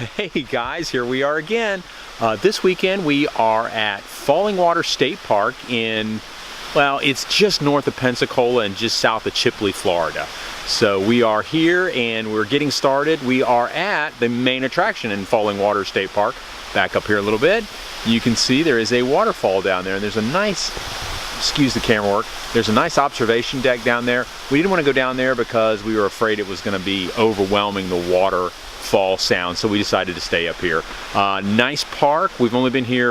Hey guys, here we are again. This weekend we are at Fallingwater State Park in, well, it's just north of Pensacola and just south of Chipley, Florida. So we are here and we're getting started. We are at the main attraction in Fallingwater State Park. Back up here a little bit. You can see there is a waterfall down there and there's a nice, excuse the camera work, there's a nice observation deck down there. We didn't want to go down there because we were afraid it was going to be overwhelming, the waterfall sound, so we decided to stay up here. Nice park. We've only been here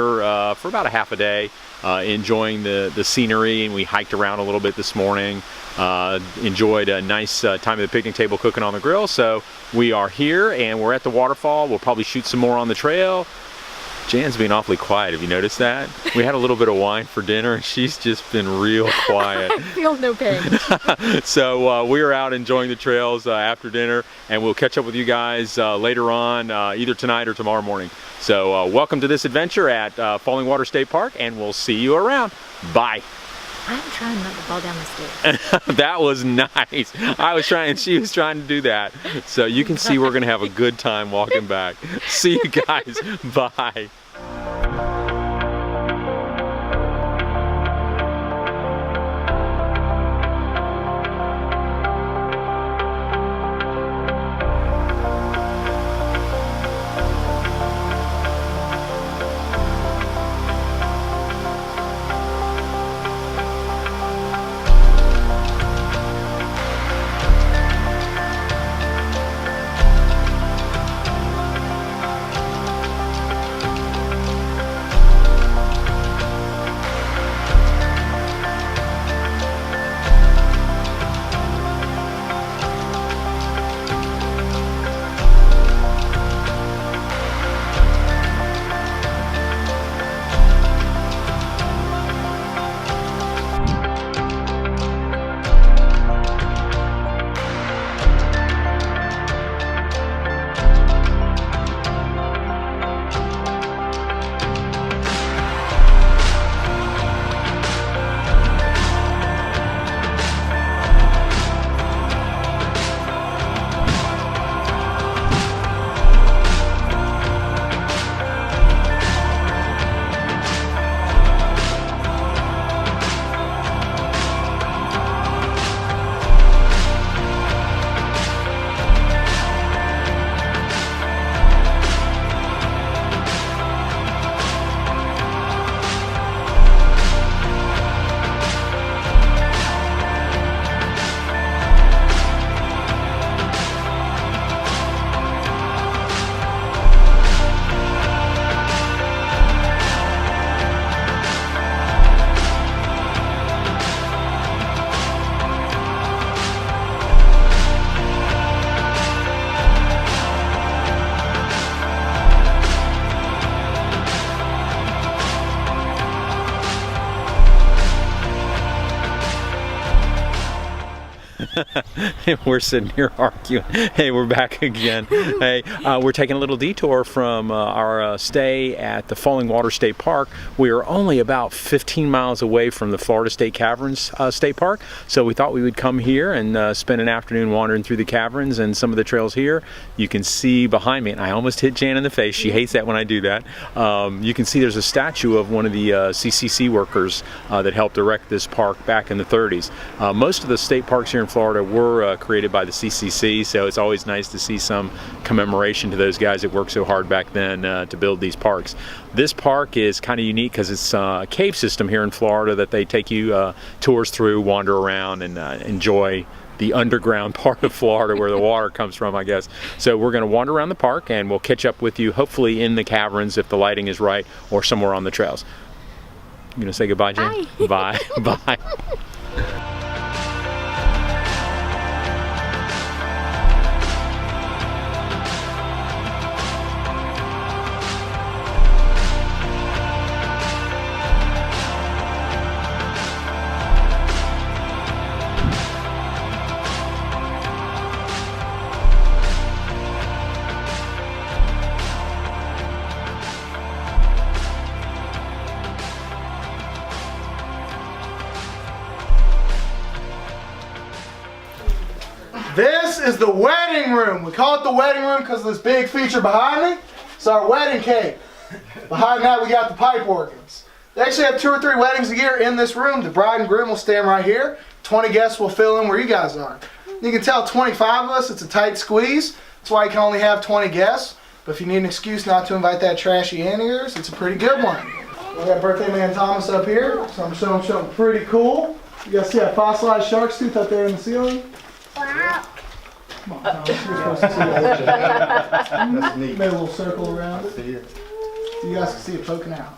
for about a half a day, enjoying the scenery, and we hiked around a little bit this morning. Enjoyed a nice time at the picnic table cooking on the grill. So we are here and we're at the waterfall. We'll probably shoot some more on the trail. Jan's being awfully quiet. Have you noticed that? We had a little bit of wine for dinner and she's just been real quiet. I feel no pain. So we are out enjoying the trails after dinner, and we'll catch up with you guys later on, either tonight or tomorrow morning. So welcome to this adventure at Fallingwater State Park, and we'll see you around. Bye. I'm trying not to fall down the stairs. That was nice. I was trying, she was trying to do that. So you can see we're going to have a good time walking back. See you guys. Bye. We're sitting here arguing. Hey, we're back again. Hey, we're taking a little detour from our stay at the Fallingwater State Park. We are only about 15 miles away from the Florida Caverns State Park, so we thought we would come here and spend an afternoon wandering through the caverns and some of the trails here. You can see behind me, and I almost hit Jan in the face. She hates that when I do that. You can see there's a statue of one of the CCC workers that helped erect this park back in the 30s. Most of the state parks here in Florida were created by the CCC, so it's always nice to see some commemoration to those guys that worked so hard back then to build these parks. This park is kind of unique because it's a cave system here in Florida that they take you tours through, wander around, and enjoy the underground part of Florida where the water comes from, I guess. So we're going to wander around the park and we'll catch up with you hopefully in the caverns if the lighting is right, or somewhere on the trails. You gonna say goodbye, Jen? Bye. Bye. Bye. This is the wedding room. We call it the wedding room because of this big feature behind me. It's our wedding cake. Behind that we got the pipe organs. They actually have 2 or 3 weddings a year in this room. The bride and groom will stand right here. 20 guests will fill in where you guys are. You can tell 25 of us, it's a tight squeeze. That's why you can only have 20 guests. But if you need an excuse not to invite that trashy aunt of yours, it's a pretty good one. We got birthday man Thomas up here, so I'm showing something pretty cool. You guys see that fossilized shark's tooth up there in the ceiling? Wow. Come on, Thomas, you're supposed to see that. That's neat. Made a little circle around it. You guys can see it poking out.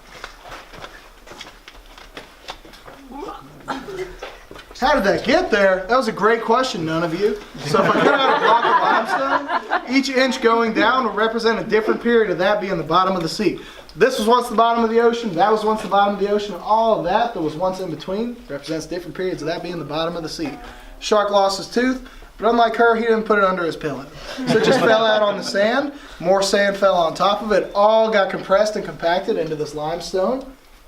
How did that get there? That was a great question, none of you. So if I cut out a block of limestone, each inch going down will represent a different period of that being the bottom of the sea. This was once the bottom of the ocean, that was once the bottom of the ocean, all of that was once in between represents different periods of that being the bottom of the sea. Shark lost his tooth, but unlike her, he didn't put it under his pillow. So it just fell out on the sand, more sand fell on top of it, all got compressed and compacted into this limestone.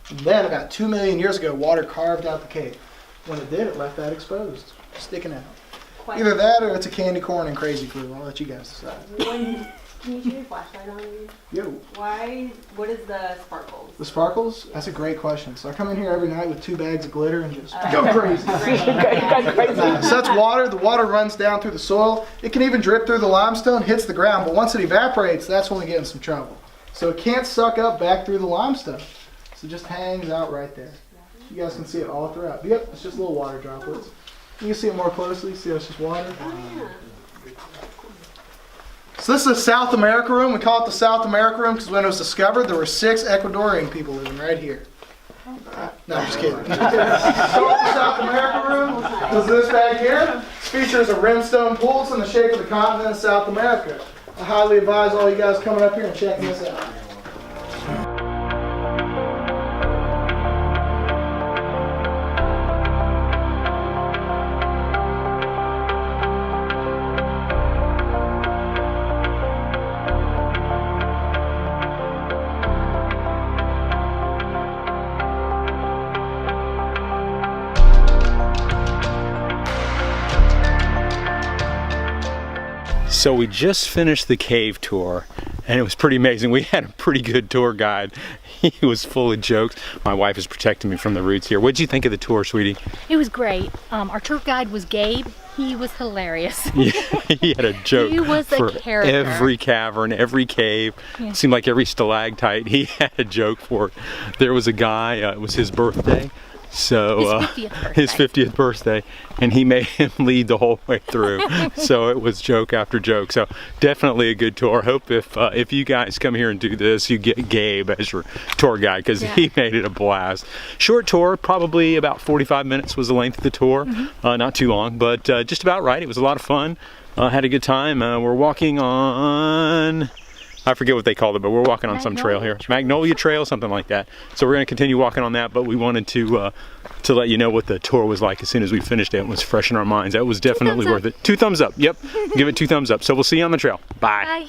And then about 2 million years ago, water carved out the cave. When it did, it left that exposed, sticking out. Either that or it's a candy corn and crazy glue. I'll let you guys decide. Can you shoot your flashlight on me? Yo, What is the sparkles? the sparkles? That's a great question. So I come in here every night with 2 bags of glitter and just go crazy. So that's water. The water runs down through the soil. It can even drip through the limestone, hits the ground, but once it evaporates, that's when we get in some trouble. So it can't suck up back through the limestone. So it just hangs out right there. You guys can see it all throughout. Yep, it's just little water droplets. You can see it more closely. See how it's just water? So this is the South America room. We call it the South America room because when it was discovered, there were 6 Ecuadorian people living right here. No, I'm just kidding. So the South America room is this back here. This features a rimstone pool. It's in the shape of the continent of South America. I highly advise all you guys coming up here and checking this out. So we just finished the cave tour and it was pretty amazing. We had a pretty good tour guide. He was full of jokes. My wife is protecting me from the roots here. What did you think of the tour, sweetie? It was great. Our tour guide was Gabe. He was hilarious. Yeah, he had a joke He was a for character. every cavern, every cave. Yeah. Seemed like every stalactite, he had a joke for it. There was a guy, it was his birthday. So His 50th birthday, and he made him lead the whole way through. So it was joke after joke. So definitely a good tour. Hope if you guys come here and do this, you get Gabe as your tour guide because he made it a blast. Short tour, probably about 45 minutes was the length of the tour. Not too long, but just about right. It was a lot of fun. Had a good time. We're walking on, I forget what they called it, but we're walking on some trail here. Magnolia Trail, something like that. So we're going to continue walking on that, but we wanted to let you know what the tour was like as soon as we finished it. It was fresh in our minds. That was definitely worth it. 2 thumbs up. Yep. Give it 2 thumbs up. So we'll see you on the trail. Bye. Bye.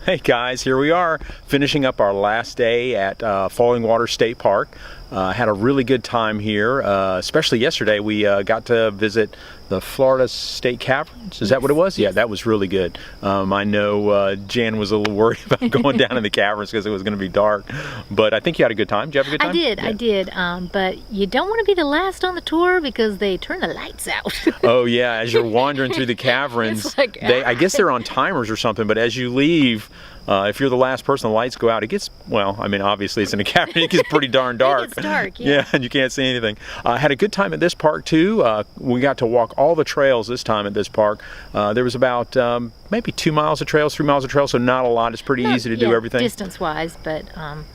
Hey guys, here we are finishing up our last day at Fallingwater State Park. Had a really good time here, especially yesterday. We got to visit the Florida State Caverns. Is that what it was? Yeah, that was really good. I know Jan was a little worried about going down in the caverns because it was going to be dark, but I think you had a good time. Did you have a good time? I did. But you don't want to be the last on the tour because they turn the lights out. Oh yeah, as you're wandering through the caverns, It's like, I guess they're on timers or something, but as you leave, if you're the last person, the lights go out. It gets, well, I mean, obviously it's in a cavern. It gets pretty darn dark. It gets dark, yeah, and you can't see anything. Had a good time at this park too. We got to walk all the trails this time at this park. There was about maybe 2 miles of trails, 3 miles of trails, so not a lot. It's pretty easy to do everything. Distance-wise, but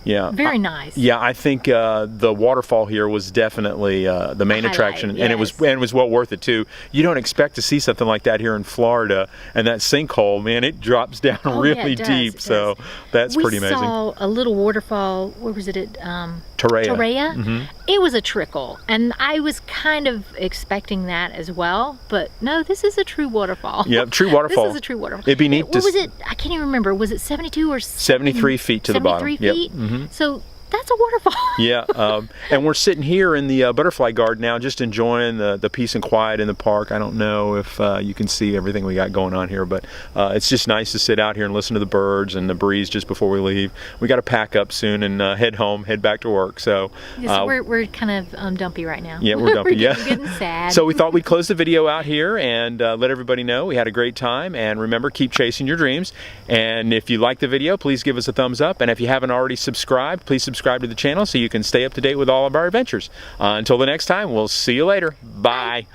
yeah, very nice. Yeah, I think the waterfall here was definitely the main attraction, and it was well worth it too. You don't expect to see something like that here in Florida, and that sinkhole, man, it drops down really deep. So that's pretty amazing. We saw a little waterfall. Where was it? At Torreya. It was a trickle, and I was kind of expecting that as well. But no, this is a true waterfall. Yep, true waterfall. This is a true waterfall. It'd be neat. What was it? I can't even remember. Was it 72 or 73 feet to the bottom? 73 feet. Yep. So that's a waterfall. Yeah, and we're sitting here in the butterfly garden now, just enjoying the peace and quiet in the park. I don't know if you can see everything we got going on here, but it's just nice to sit out here and listen to the birds and the breeze just before we leave. We got to pack up soon and head home, head back to work. So, we're kind of dumpy right now. Yeah, we're dumpy. We're getting sad. So we thought we'd close the video out here and let everybody know we had a great time. And remember, keep chasing your dreams. And if you like the video, please give us a thumbs up. And if you haven't already subscribed, please subscribe to the channel so you can stay up to date with all of our adventures. Until the next time, we'll see you later. Bye.